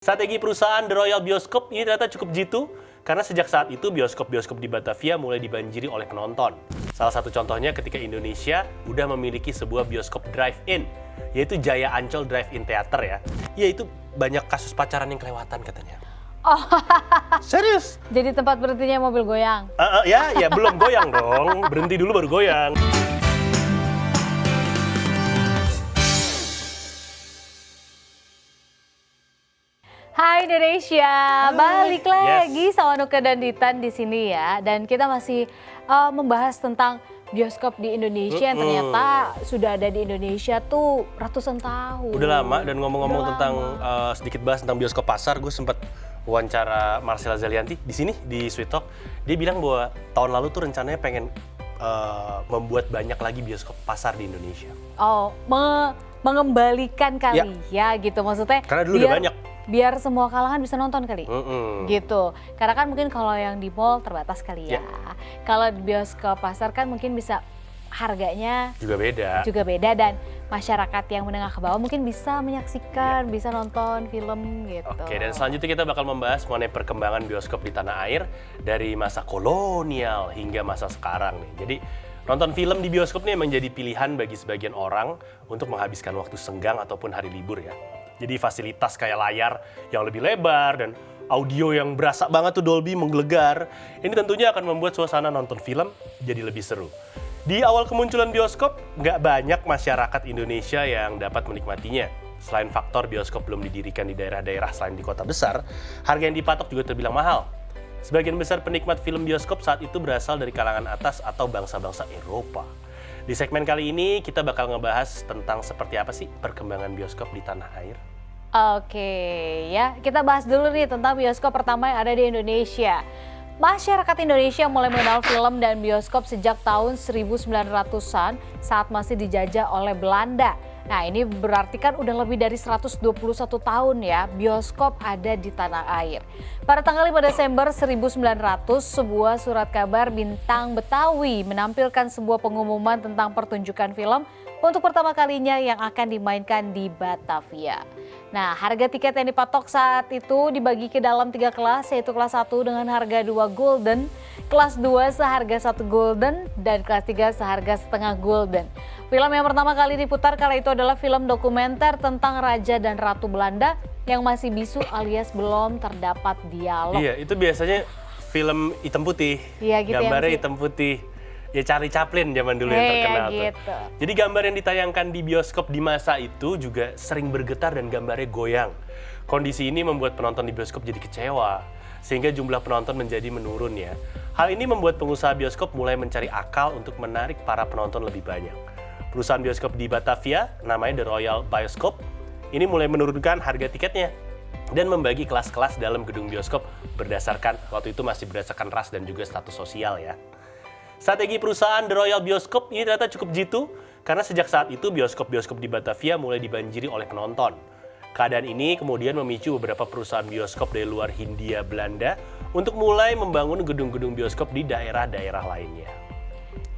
Strategi perusahaan The Royal Bioskop ini ternyata cukup jitu karena sejak saat itu bioskop-bioskop di Batavia mulai dibanjiri oleh penonton. Salah satu contohnya ketika Indonesia udah memiliki sebuah bioskop drive-in, yaitu Jaya Ancol Drive-in Theater ya. Yaitu banyak kasus pacaran yang kelewatan katanya. Oh, Serius? jadi tempat berhentinya mobil goyang. Ya belum goyang dong, berhenti dulu baru goyang. Hai Indonesia, balik lagi sama Nuka dan Ditan di sini ya. Dan kita masih membahas tentang bioskop di Indonesia yang ternyata sudah ada di Indonesia tuh ratusan tahun. Udah lama, dan ngomong-ngomong tentang sedikit bahas tentang bioskop pasar, gue sempat wawancara Marcella Zalianti di sini di Sweet Talk. Dia bilang bahwa tahun lalu tuh rencananya pengen membuat banyak lagi bioskop pasar di Indonesia. Oh, mengembalikan kali ya gitu maksudnya. Karena dulu udah banyak. Biar semua kalangan bisa nonton kali, gitu. Karena kan mungkin kalau yang di mall terbatas kali ya. Kalau di bioskop pasar kan mungkin bisa harganya juga beda dan masyarakat yang menengah ke bawah mungkin bisa menyaksikan, bisa nonton film gitu. Oke, dan selanjutnya kita bakal membahas mengenai perkembangan bioskop di tanah air dari masa kolonial hingga masa sekarang nih. Jadi nonton film di bioskop nih menjadi pilihan bagi sebagian orang untuk menghabiskan waktu senggang ataupun hari libur ya. Jadi fasilitas kayak layar yang lebih lebar dan audio yang berasa banget tuh Dolby menggelegar. Ini tentunya akan membuat suasana nonton film jadi lebih seru. Di awal kemunculan bioskop, nggak banyak masyarakat Indonesia yang dapat menikmatinya. Selain faktor bioskop belum didirikan di daerah-daerah selain di kota besar, harga yang dipatok juga terbilang mahal. Sebagian besar penikmat film bioskop saat itu berasal dari kalangan atas atau bangsa-bangsa Eropa. Di segmen kali ini kita bakal ngebahas tentang seperti apa sih perkembangan bioskop di tanah air. Oke ya, kita bahas dulu nih tentang bioskop pertama yang ada di Indonesia. Masyarakat Indonesia mulai mengenal film dan bioskop sejak tahun 1900-an saat masih dijajah oleh Belanda. Nah ini berarti kan udah lebih dari 121 tahun ya bioskop ada di tanah air. Pada tanggal 5 Desember 1900 sebuah surat kabar Bintang Betawi menampilkan sebuah pengumuman tentang pertunjukan film untuk pertama kalinya yang akan dimainkan di Batavia. Nah harga tiket yang dipatok saat itu dibagi ke dalam 3 kelas yaitu kelas 1 dengan harga 2 gulden, kelas 2 seharga 1 gulden, dan kelas 3 seharga setengah gulden. Film yang pertama kali diputar kala itu adalah film dokumenter tentang Raja dan Ratu Belanda yang masih bisu alias belum terdapat dialog. Iya, itu biasanya film hitam putih, gambarnya hitam putih. Ya Charlie Chaplin zaman dulu yang terkenal gitu. tuh. Jadi gambar yang ditayangkan di bioskop di masa itu juga sering bergetar dan gambarnya goyang. Kondisi ini membuat penonton di bioskop jadi kecewa, sehingga jumlah penonton menjadi menurun ya. Hal ini membuat pengusaha bioskop mulai mencari akal untuk menarik para penonton lebih banyak. Perusahaan bioskop di Batavia, namanya The Royal Bioskop, ini mulai menurunkan harga tiketnya dan membagi kelas-kelas dalam gedung bioskop berdasarkan, waktu itu masih berdasarkan ras dan juga status sosial ya. Strategi perusahaan The Royal Bioskop ini ternyata cukup jitu karena sejak saat itu bioskop-bioskop di Batavia mulai dibanjiri oleh penonton. Keadaan ini kemudian memicu beberapa perusahaan bioskop dari luar Hindia Belanda untuk mulai membangun gedung-gedung bioskop di daerah-daerah lainnya.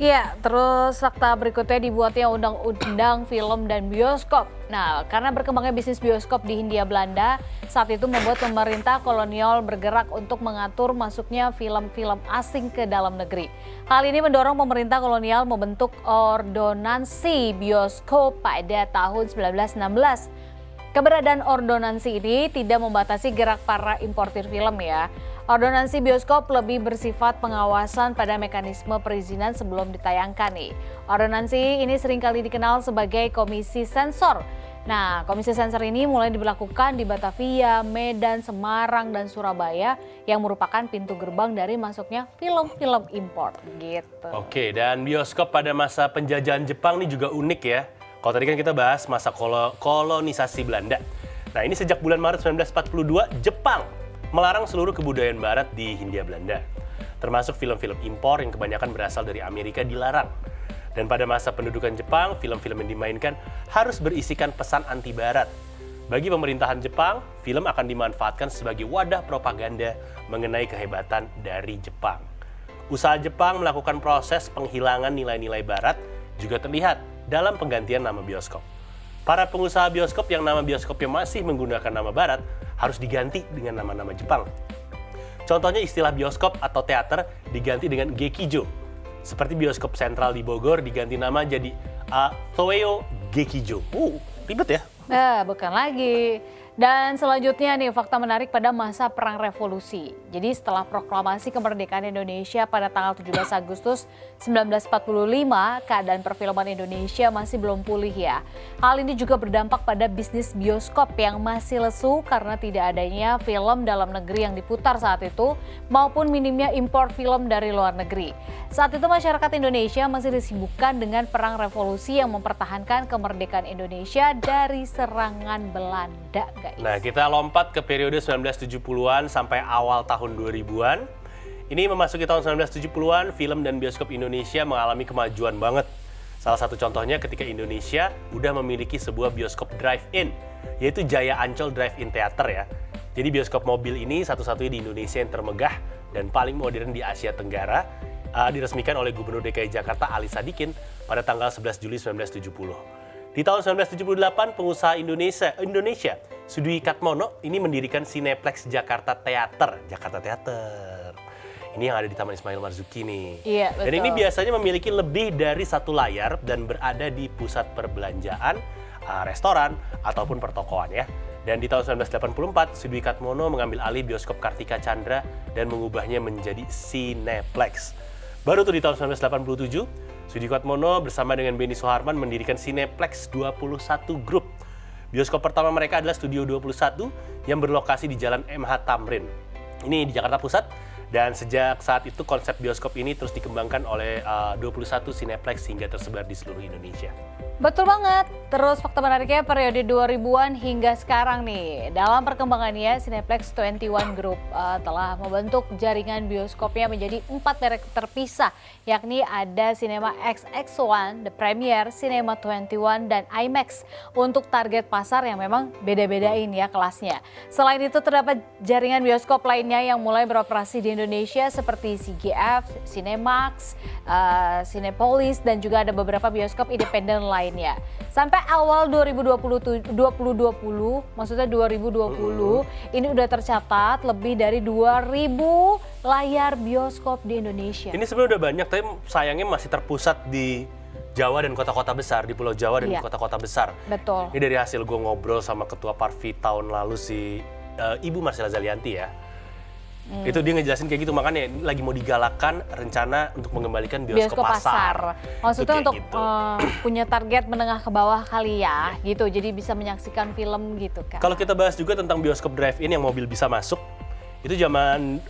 Iya, terus fakta berikutnya dibuatnya undang-undang film dan bioskop. Nah, karena berkembangnya bisnis bioskop di Hindia Belanda, saat itu membuat pemerintah kolonial bergerak untuk mengatur masuknya film-film asing ke dalam negeri. Hal ini mendorong pemerintah kolonial membentuk ordonansi bioskop pada tahun 1916. Keberadaan ordonansi ini tidak membatasi gerak para importir film ya. Ordonansi bioskop lebih bersifat pengawasan pada mekanisme perizinan sebelum ditayangkan nih. Ordonansi ini seringkali dikenal sebagai komisi sensor. Nah, komisi sensor ini mulai diberlakukan di Batavia, Medan, Semarang, dan Surabaya yang merupakan pintu gerbang dari masuknya film-film impor gitu. Oke, dan bioskop pada masa penjajahan Jepang ini juga unik ya. Kalau tadi kan kita bahas masa kolonisasi Belanda. Nah ini sejak bulan Maret 1942, Jepang melarang seluruh kebudayaan barat di Hindia Belanda. Termasuk film-film impor yang kebanyakan berasal dari Amerika dilarang. Dan pada masa pendudukan Jepang, film-film yang dimainkan harus berisikan pesan anti-barat. Bagi pemerintahan Jepang, film akan dimanfaatkan sebagai wadah propaganda mengenai kehebatan dari Jepang. Usaha Jepang melakukan proses penghilangan nilai-nilai barat juga terlihat dalam penggantian nama bioskop. Para pengusaha bioskop yang nama bioskopnya masih menggunakan nama barat harus diganti dengan nama-nama Jepang. Contohnya istilah bioskop atau teater diganti dengan Gekijo. Seperti bioskop sentral di Bogor diganti nama jadi Toeo Gekijo. Ribet ya? Bukan lagi. Dan selanjutnya nih, fakta menarik pada masa Perang Revolusi. Jadi setelah proklamasi kemerdekaan Indonesia pada tanggal 17 Agustus 1945, keadaan perfilman Indonesia masih belum pulih ya. Hal ini juga berdampak pada bisnis bioskop yang masih lesu karena tidak adanya film dalam negeri yang diputar saat itu, maupun minimnya impor film dari luar negeri. Saat itu masyarakat Indonesia masih disibukkan dengan Perang Revolusi yang mempertahankan kemerdekaan Indonesia dari serangan Belanda. Guys. Nah, kita lompat ke periode 1970-an sampai awal tahun 2000-an. Ini memasuki tahun 1970-an, film dan bioskop Indonesia mengalami kemajuan banget. Salah satu contohnya ketika Indonesia udah memiliki sebuah bioskop drive-in, yaitu Jaya Ancol Drive-in Theater ya. Jadi bioskop mobil ini satu-satunya di Indonesia yang termegah dan paling modern di Asia Tenggara, diresmikan oleh Gubernur DKI Jakarta Ali Sadikin pada tanggal 11 Juli 1970. Di tahun 1978, pengusaha Indonesia Sudwi Katmono ini mendirikan Cineplex Jakarta Theater. Ini yang ada di Taman Ismail Marzuki nih. Iya, betul. Dan ini biasanya memiliki lebih dari satu layar dan berada di pusat perbelanjaan, restoran, ataupun pertokoan ya. Dan di tahun 1984, Sudwi Katmono mengambil alih bioskop Kartika Chandra dan mengubahnya menjadi Cineplex. Baru tuh di tahun 1987, Sudwi Katmono bersama dengan Benny Suharman mendirikan Cineplex 21 Group. Bioskop pertama mereka adalah Studio 21 yang berlokasi di Jalan MH Tamrin. Ini di Jakarta Pusat, dan sejak saat itu konsep bioskop ini terus dikembangkan oleh 21 Cineplex hingga tersebar di seluruh Indonesia. Betul banget. Terus fakta menariknya periode 2000-an hingga sekarang nih. Dalam perkembangannya, Cineplex 21 Group telah membentuk jaringan bioskopnya menjadi 4 merek terpisah. Yakni ada Cinema XX1, The Premier, Cinema 21, dan IMAX. Untuk target pasar yang memang beda-bedain ya kelasnya. Selain itu terdapat jaringan bioskop lainnya yang mulai beroperasi di Indonesia seperti CGV, Cinemax, Cinepolis, dan juga ada beberapa bioskop independen lainnya. Sampai awal 2020, maksudnya 2020, ini udah tercatat lebih dari 2.000 layar bioskop di Indonesia. Ini sebenarnya udah banyak, tapi sayangnya masih terpusat di Jawa dan kota-kota besar, di Pulau Jawa dan kota-kota besar. Betul. Ini dari hasil gue ngobrol sama Ketua Parvi tahun lalu si Ibu Marcella Zalianti ya. Itu dia ngejelasin kayak gitu, makanya lagi mau digalakan rencana untuk mengembalikan bioskop pasar. Maksudnya untuk gitu. Punya target menengah ke bawah kali ya, gitu. Jadi bisa menyaksikan film gitu kan. Kalau kita bahas juga tentang bioskop drive-in yang mobil bisa masuk, itu zaman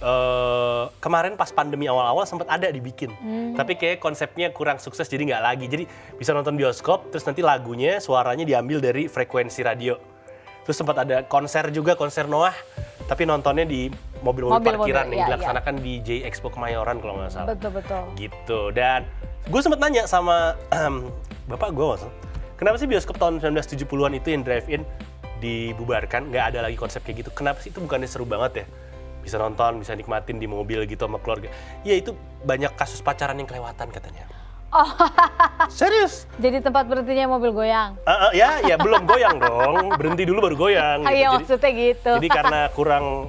kemarin pas pandemi awal-awal sempat ada dibikin. Tapi kayak konsepnya kurang sukses jadi nggak lagi. Jadi bisa nonton bioskop, terus nanti lagunya, suaranya diambil dari frekuensi radio. Terus sempat ada konser juga, konser Noah, tapi nontonnya di mobil-mobil parkiran yang dilaksanakan di J Expo Kemayoran kalau nggak salah. Betul. Gitu. Dan gue sempat nanya sama bapak gue, kenapa sih bioskop tahun 1970-an itu yang drive-in dibubarkan, nggak ada lagi konsep kayak gitu. Kenapa sih, itu bukannya seru banget ya? Bisa nonton, bisa nikmatin di mobil gitu sama keluarga. Ya itu banyak kasus pacaran yang kelewatan katanya. Oh, serius? jadi tempat berhentinya mobil goyang? Ya belum goyang dong, berhenti dulu baru goyang. Gitu. Iya maksudnya gitu. Jadi karena kurang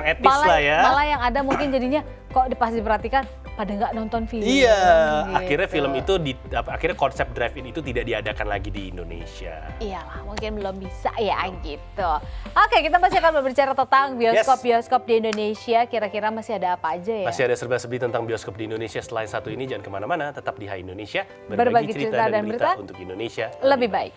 etis lah ya. Malah yang ada mungkin jadinya kok pas diperhatikan pada nggak nonton film. Iya, gitu. akhirnya film itu akhirnya konsep drive-in itu tidak diadakan lagi di Indonesia. Iyalah, mungkin belum bisa ya gitu. Oke, kita masih akan berbicara tentang bioskop di Indonesia. Kira-kira masih ada apa aja ya? Masih ada serba-serbi tentang bioskop di Indonesia. Selain satu ini, jangan kemana-mana, tetap di Hai Indonesia. Berbagi cerita dan berita untuk Indonesia lebih baik.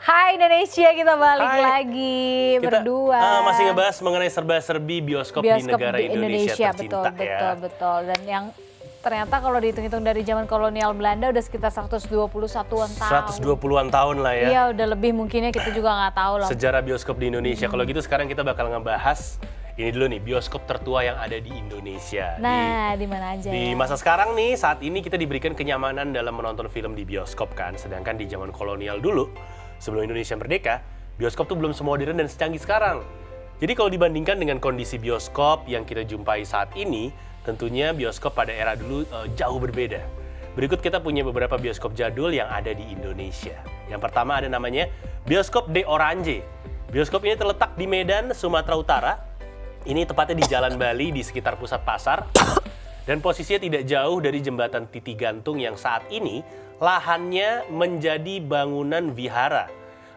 Hai Indonesia, kita balik lagi kita, berdua. Masih ngebahas mengenai serba-serbi bioskop di negara Indonesia tercinta ya. Betul. Dan yang ternyata kalau dihitung-hitung dari zaman kolonial Belanda udah sekitar 121-an tahun. 120-an tahun lah ya. Iya, udah lebih mungkinnya kita juga nggak tahu loh. Sejarah bioskop di Indonesia. Kalau gitu sekarang kita bakal ngebahas ini dulu nih, bioskop tertua yang ada di Indonesia. Nah, di mana aja? Di masa sekarang nih, saat ini kita diberikan kenyamanan dalam menonton film di bioskop kan. Sedangkan di zaman kolonial dulu, sebelum Indonesia merdeka, bioskop tuh belum semodern dan secanggih sekarang. Jadi kalau dibandingkan dengan kondisi bioskop yang kita jumpai saat ini, tentunya bioskop pada era dulu jauh berbeda. Berikut kita punya beberapa bioskop jadul yang ada di Indonesia. Yang pertama ada namanya Bioskop De Orange. Bioskop ini terletak di Medan, Sumatera Utara. Ini tepatnya di Jalan Bali di sekitar pusat pasar. Dan posisinya tidak jauh dari jembatan Titi Gantung yang saat ini lahannya menjadi bangunan vihara.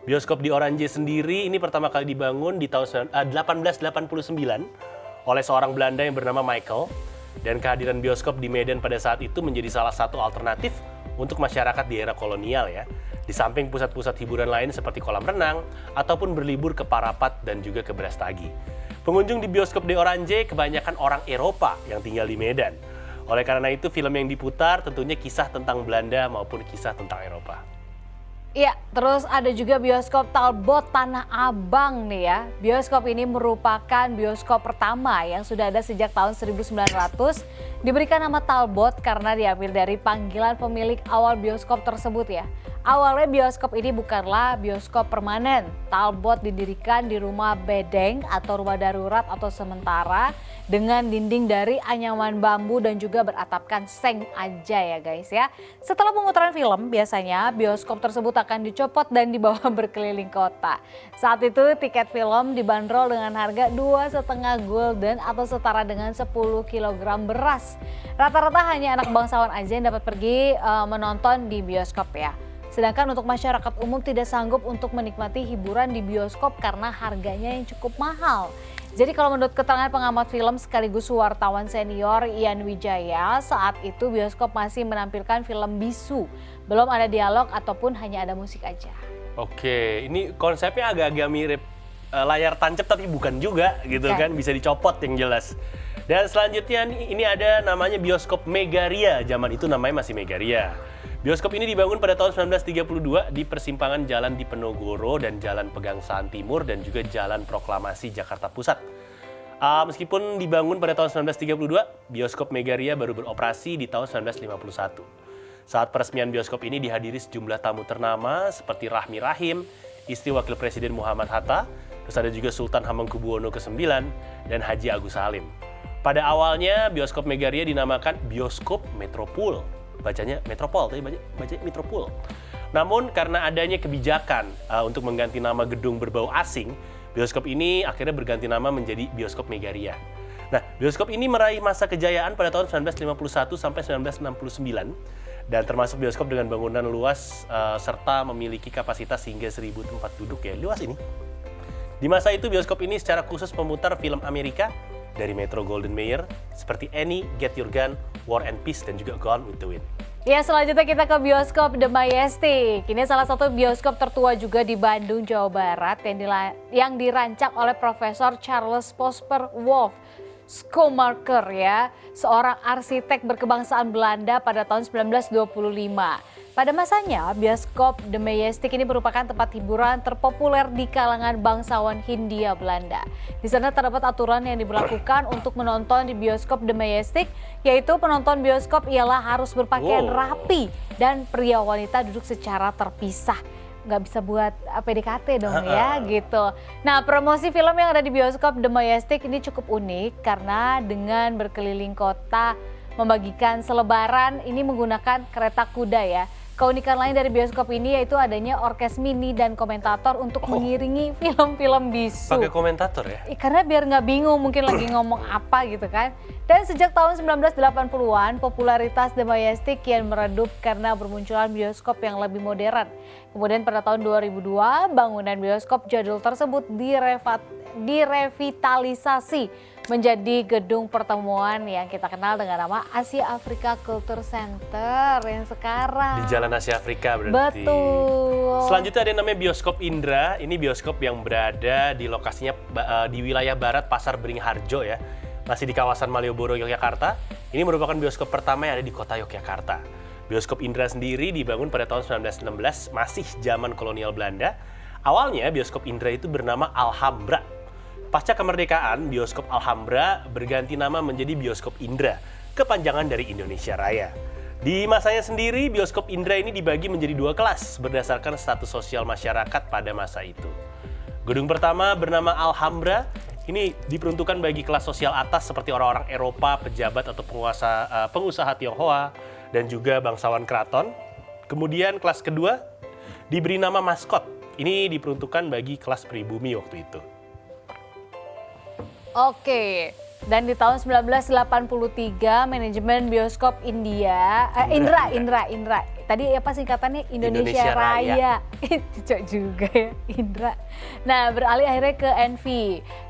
Bioskop di Orange sendiri ini pertama kali dibangun di tahun 1889 oleh seorang Belanda yang bernama Michael. Dan kehadiran bioskop di Medan pada saat itu menjadi salah satu alternatif untuk masyarakat di era kolonial ya. Di samping pusat-pusat hiburan lain seperti kolam renang ataupun berlibur ke Parapat dan juga ke Brastagi. Pengunjung di bioskop De Orange kebanyakan orang Eropa yang tinggal di Medan. Oleh karena itu film yang diputar tentunya kisah tentang Belanda maupun kisah tentang Eropa. Iya, terus ada juga bioskop Talbot Tanah Abang nih ya. Bioskop ini merupakan bioskop pertama yang sudah ada sejak tahun 1900. Diberikan nama Talbot karena diambil dari panggilan pemilik awal bioskop tersebut ya. Awalnya bioskop ini bukanlah bioskop permanen. Talbot didirikan di rumah bedeng atau rumah darurat atau sementara dengan dinding dari anyaman bambu dan juga beratapkan seng aja ya guys ya. Setelah pemutaran film biasanya bioskop tersebut akan dicopot dan dibawa berkeliling kota. Saat itu tiket film dibanderol dengan harga 2,5 gulden atau setara dengan 10 kg beras. Rata-rata hanya anak bangsawan aja yang dapat pergi menonton di bioskop ya. Sedangkan untuk masyarakat umum tidak sanggup untuk menikmati hiburan di bioskop karena harganya yang cukup mahal. Jadi kalau menurut keterangan pengamat film sekaligus wartawan senior Ian Wijaya, saat itu bioskop masih menampilkan film bisu. Belum ada dialog ataupun hanya ada musik aja. Oke, ini konsepnya agak-agak mirip layar tancap tapi bukan juga gitu kan, bisa dicopot yang jelas. Dan selanjutnya ini ada namanya bioskop Megaria, zaman itu namanya masih Megaria. Bioskop ini dibangun pada tahun 1932 di persimpangan Jalan Diponegoro dan Jalan Pegangsaan Timur dan juga Jalan Proklamasi Jakarta Pusat. Meskipun dibangun pada tahun 1932, bioskop Megaria baru beroperasi di tahun 1951. Saat peresmian bioskop ini dihadiri sejumlah tamu ternama seperti Rahmi Rahim, istri Wakil Presiden Muhammad Hatta, terus ada juga Sultan Hamengkubuwono ke-9 dan Haji Agus Salim. Pada awalnya bioskop Megaria dinamakan Bioskop Metropol. Bacanya Metropol, tapi bacanya Metropol. Namun karena adanya kebijakan untuk mengganti nama gedung berbau asing, bioskop ini akhirnya berganti nama menjadi Bioskop Megaria. Nah, bioskop ini meraih masa kejayaan pada tahun 1951 sampai 1969 dan termasuk bioskop dengan bangunan luas serta memiliki kapasitas hingga 1.000 tempat duduk ya, luas ini. Di masa itu bioskop ini secara khusus memutar film Amerika dari Metro Goldwyn Mayer seperti Annie, Get Your Gun, War and Peace dan juga Gone with the Wind. Ya, selanjutnya kita ke bioskop The Majestic. Ini salah satu bioskop tertua juga di Bandung, Jawa Barat yang dirancang oleh Profesor Charles Prosper Wolff Schoonmaker ya, seorang arsitek berkebangsaan Belanda pada tahun 1925. Pada masanya, bioskop The Majestic ini merupakan tempat hiburan terpopuler di kalangan bangsawan Hindia Belanda. Di sana terdapat aturan yang diberlakukan untuk menonton di bioskop The Majestic, yaitu penonton bioskop ialah harus berpakaian rapi dan pria wanita duduk secara terpisah. Nggak bisa buat PDKT dong ya gitu. Nah, promosi film yang ada di bioskop The Majestic ini cukup unik karena dengan berkeliling kota membagikan selebaran ini menggunakan kereta kuda ya. Keunikan lain dari bioskop ini yaitu adanya orkes mini dan komentator untuk mengiringi film-film bisu. Pakai komentator ya? Karena biar nggak bingung mungkin lagi ngomong apa gitu kan. Dan sejak tahun 1980-an popularitas The Majestic kian meredup karena bermunculan bioskop yang lebih modern. Kemudian pada tahun 2002 bangunan bioskop jadul tersebut direvitalisasi menjadi gedung pertemuan yang kita kenal dengan nama Asia Afrika Culture Center yang sekarang. Di Jalan Asia Afrika berarti. Betul. Selanjutnya ada namanya Bioskop Indra. Ini bioskop yang berada di lokasinya di wilayah barat Pasar Beringharjo ya. Masih di kawasan Malioboro, Yogyakarta. Ini merupakan bioskop pertama yang ada di kota Yogyakarta. Bioskop Indra sendiri dibangun pada tahun 1916, masih zaman kolonial Belanda. Awalnya bioskop Indra itu bernama Alhambra. Pasca kemerdekaan, bioskop Alhambra berganti nama menjadi Bioskop Indra, kepanjangan dari Indonesia Raya. Di masanya sendiri, bioskop Indra ini dibagi menjadi dua kelas berdasarkan status sosial masyarakat pada masa itu. Gedung pertama bernama Alhambra, ini diperuntukkan bagi kelas sosial atas seperti orang-orang Eropa, pejabat atau pengusaha Tionghoa. dan juga bangsawan keraton. Kemudian kelas kedua diberi nama maskot. Ini diperuntukkan bagi kelas pribumi waktu itu. Oke, dan di tahun 1983 manajemen bioskop Indra. Tadi apa singkatannya? Indonesia Raya. Cocok juga ya, Indra. Nah, beralih akhirnya ke NV,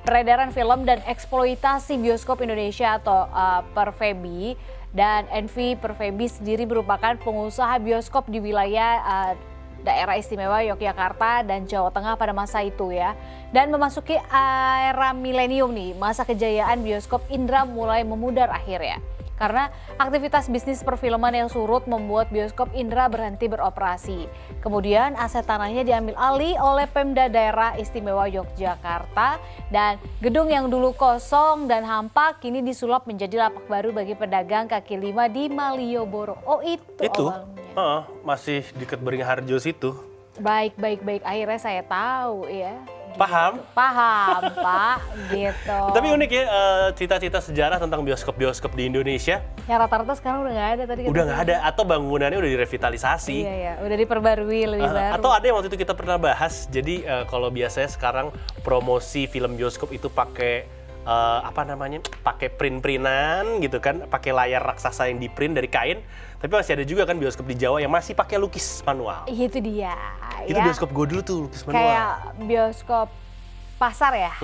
peredaran film dan eksploitasi bioskop Indonesia atau Pervebi. Dan NV Pervebi sendiri merupakan pengusaha bioskop di wilayah daerah istimewa Yogyakarta dan Jawa Tengah pada masa itu ya. Dan memasuki era milenium nih, masa kejayaan bioskop Indra mulai memudar akhirnya. Karena aktivitas bisnis perfilman yang surut membuat bioskop Indra berhenti beroperasi. Kemudian aset tanahnya diambil alih oleh Pemda Daerah Istimewa Yogyakarta dan gedung yang dulu kosong dan hampa kini disulap menjadi lapak baru bagi pedagang kaki lima di Malioboro. Oh itu awalnya. Masih dekat Beringharjo situ. Baik. Akhirnya saya tahu ya. Paham? Paham, Pak. Gitu. Tapi unik ya cita-cita sejarah tentang bioskop-bioskop di Indonesia. Yang rata-rata sekarang udah nggak ada tadi. Udah nggak ada atau bangunannya udah direvitalisasi. Iya, udah diperbarui lebih baru. Atau ada yang waktu itu kita pernah bahas. Jadi kalau biasanya sekarang promosi film bioskop itu pakai pakai print-printan gitu kan, pakai layar raksasa yang di-print dari kain. Tapi masih ada juga kan bioskop di Jawa yang masih pakai lukis manual. Itu dia. Itu ya. bioskop gue dulu tuh lukis manual. Kayak bioskop pasar ya,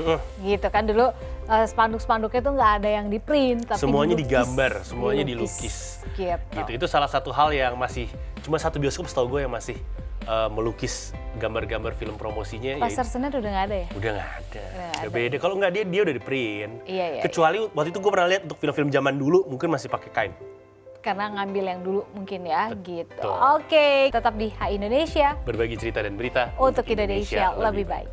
gitu kan dulu spanduk-spanduknya tuh nggak ada yang di-print, tapi semuanya dilukis. digambar, semuanya dilukis. Gitu. Itu salah satu hal yang masih cuma satu bioskop setahu gue yang masih melukis gambar-gambar film promosinya. Pasar Senen udah nggak ada ya? Udah nggak ada. Udah beda. Kalau nggak dia udah di-print. Iya. Kecuali waktu itu gue pernah lihat untuk film-film zaman dulu mungkin masih pakai kain. Karena ngambil yang dulu mungkin ya. Betul. Gitu. Oke, tetap di HI Indonesia. Berbagi cerita dan berita Untuk Indonesia lebih baik.